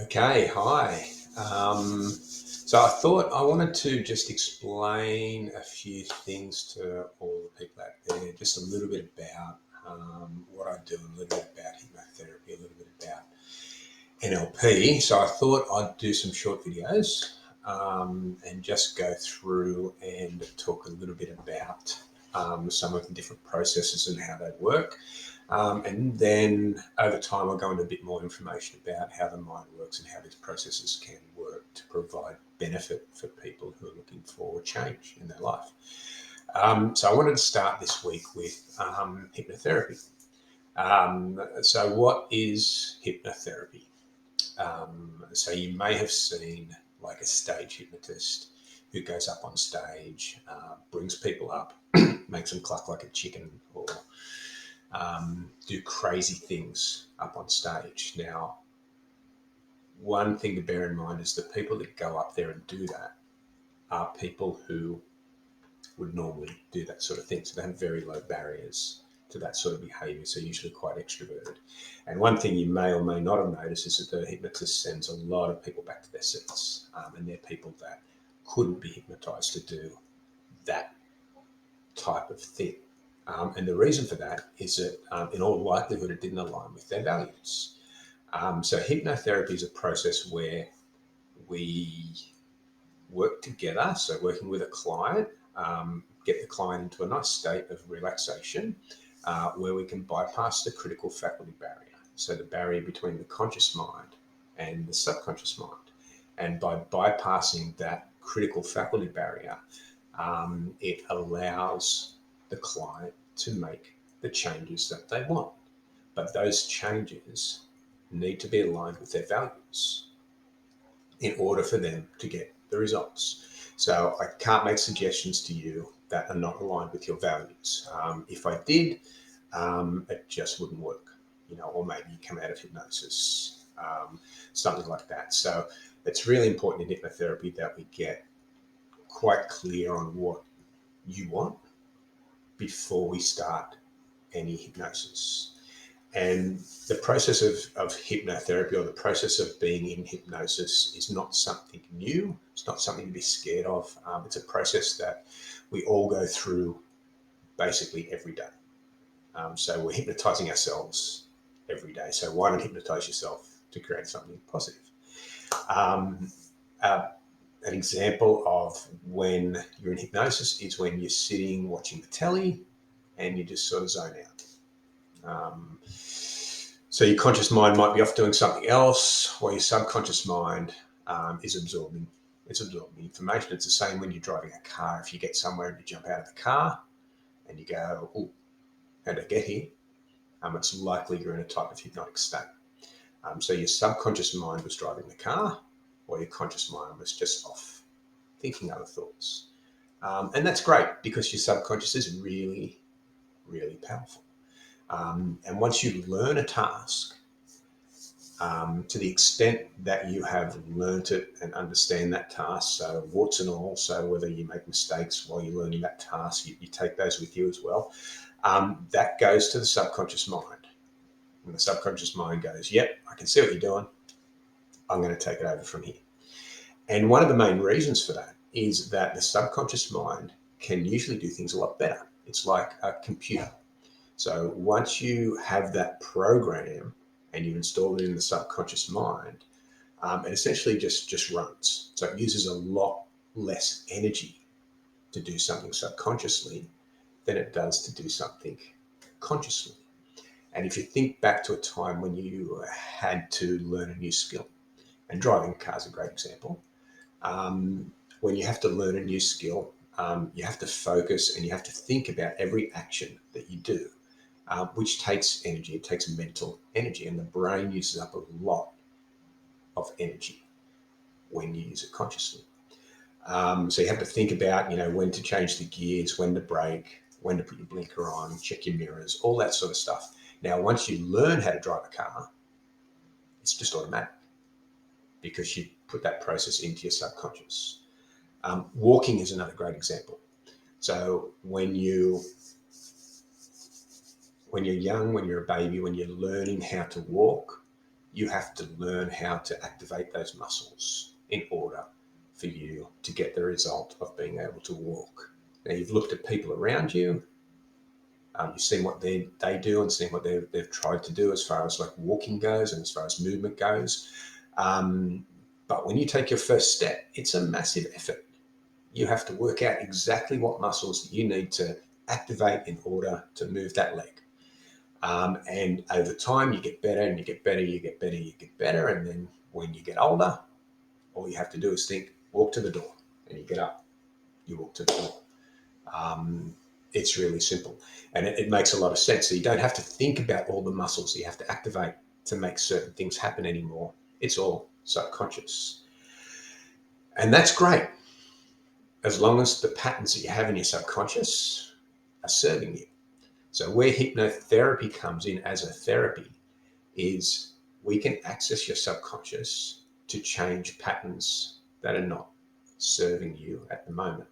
Okay, hi. So I thought I wanted to just explain a few things to all the people out there, just a little bit about what I do, a little bit about hypnotherapy, a little bit about NLP. So I thought I'd do some short videos and just go through and talk a little bit about some of the different processes and how they work. And then over time, I'll go into a bit more information about how the mind works and how these processes can work to provide benefit for people who are looking for change in their life. So I wanted to start this week with hypnotherapy. So what is hypnotherapy? So you may have seen like a stage hypnotist who goes up on stage, brings people up, makes them cluck like a chicken, or do crazy things up on stage. Now, one thing to bear in mind is the people that go up there and do that are people who would normally do that sort of thing. So they have very low barriers to that sort of behavior. So usually quite extroverted. And one thing you may or may not have noticed is that the hypnotist sends a lot of people back to their seats. And they're people that couldn't be hypnotized to do that type of thing. And the reason for that is that, in all likelihood, it didn't align with their values. So hypnotherapy is a process where we work together, so working with a client, get the client into a nice state of relaxation where we can bypass the critical faculty barrier. So the barrier between the conscious mind and the subconscious mind. And by bypassing that critical faculty barrier, it allows the client to make the changes that they want. But those changes need to be aligned with their values in order for them to get the results. So I can't make suggestions to you that are not aligned with your values. If I did, it just wouldn't work, or maybe you come out of hypnosis, something like that. So it's really important in hypnotherapy that we get quite clear on what you want before we start any hypnosis. And the process of hypnotherapy, or the process of being in hypnosis, is not something new. It's not something to be scared of. It's a process that we all go through basically every day. So we're hypnotizing ourselves every day. So why not hypnotize yourself to create something positive? Um, uh, an example of when you're in hypnosis is when you're sitting watching the telly and you just sort of zone out. So your conscious mind might be off doing something else, while your subconscious mind is absorbing. It's absorbing information. It's the same when you're driving a car. If you get somewhere and you jump out of the car and you go, "Oh, how did I get here?" It's likely you're in a type of hypnotic state. So your subconscious mind was driving the car, while your conscious mind was just off thinking other thoughts. And that's great because your subconscious is really, really powerful. And once you learn a task, to the extent that you have learnt it and understand that task, so warts and all, so whether you make mistakes while you're learning that task, you take those with you as well, that goes to the subconscious mind. And the subconscious mind goes, yep, I can see what you're doing. I'm going to take it over from here. And one of the main reasons for that is that the subconscious mind can usually do things a lot better. It's like a computer. So once you have that program and you install it in the subconscious mind, it essentially just runs. So it uses a lot less energy to do something subconsciously than it does to do something consciously. And if you think back to a time when you had to learn a new skill, and driving a car is a great example, when you have to learn a new skill, you have to focus and you have to think about every action that you do, which takes energy. It takes mental energy, and the brain uses up a lot of energy when you use it consciously. So you have to think about, when to change the gears, when to brake, when to put your blinker on, check your mirrors, all that sort of stuff. Now, once you learn how to drive a car, it's just automatic because you put that process into your subconscious. Walking is another great example. So when you're young, when you're a baby, when you're learning how to walk, you have to learn how to activate those muscles in order for you to get the result of being able to walk. Now, you've looked at people around you, you've seen what they do and seen what they've tried to do as far as like walking goes and as far as movement goes. But when you take your first step, it's a massive effort. You have to work out exactly what muscles you need to activate in order to move that leg. And over time, you get better and you get better, you get better, you get better. And then when you get older, all you have to do is think, walk to the door, and you get up, you walk to the door. It's really simple, and it makes a lot of sense. So you don't have to think about all the muscles you have to activate to make certain things happen anymore. It's all subconscious. And that's great, as long as the patterns that you have in your subconscious are serving you. So where hypnotherapy comes in as a therapy is we can access your subconscious to change patterns that are not serving you at the moment.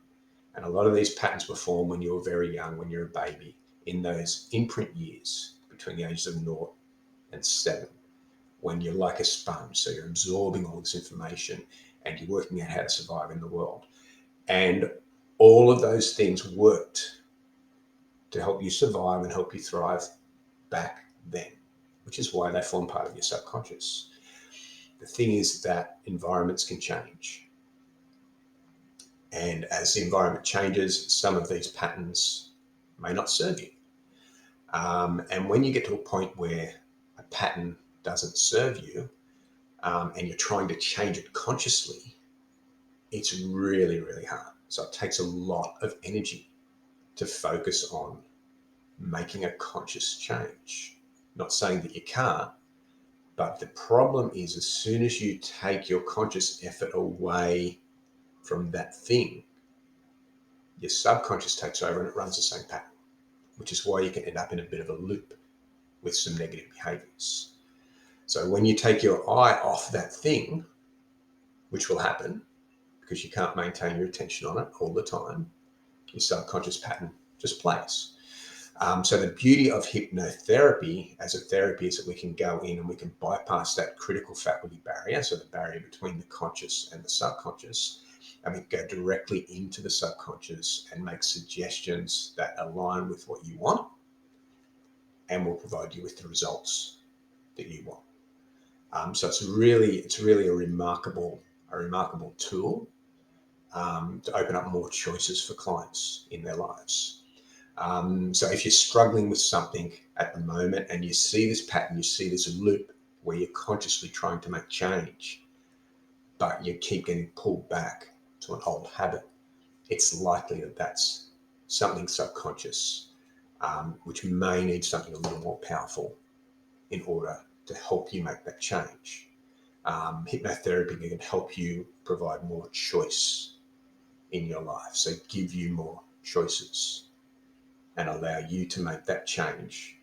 And a lot of these patterns were formed when you were very young, when you're a baby, in those imprint years between the ages of 0 and 7, when you're like a sponge. So you're absorbing all this information and you're working out how to survive in the world. And all of those things worked to help you survive and help you thrive back then, which is why they form part of your subconscious. The thing is that environments can change. And as the environment changes, some of these patterns may not serve you. And when you get to a point where a pattern doesn't serve you, and you're trying to change it consciously, it's really, really hard. So it takes a lot of energy to focus on making a conscious change. Not saying that you can't, but the problem is as soon as you take your conscious effort away from that thing, your subconscious takes over and it runs the same pattern, which is why you can end up in a bit of a loop with some negative behaviors. So when you take your eye off that thing, which will happen because you can't maintain your attention on it all the time, your subconscious pattern just plays. So the beauty of hypnotherapy as a therapy is that we can go in and we can bypass that critical faculty barrier, so the barrier between the conscious and the subconscious, and we go directly into the subconscious and make suggestions that align with what you want and will provide you with the results that you want. So it's really a remarkable tool to open up more choices for clients in their lives. So if you're struggling with something at the moment and you see this pattern, you see this loop where you're consciously trying to make change, but you keep getting pulled back to an old habit, it's likely that that's something subconscious, which may need something a little more powerful in order to help you make that change. Hypnotherapy can help you provide more choice in your life, so give you more choices and allow you to make that change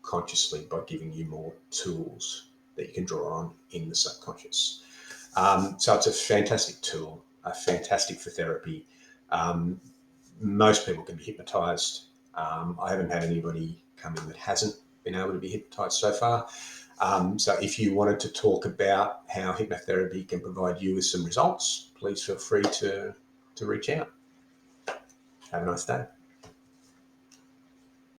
consciously by giving you more tools that you can draw on in the subconscious. So it's a fantastic tool, fantastic for therapy. Most people can be hypnotized. I haven't had anybody come in that hasn't been able to be hypnotized so far. So if you wanted to talk about how hypnotherapy can provide you with some results, please feel free to reach out. Have a nice day.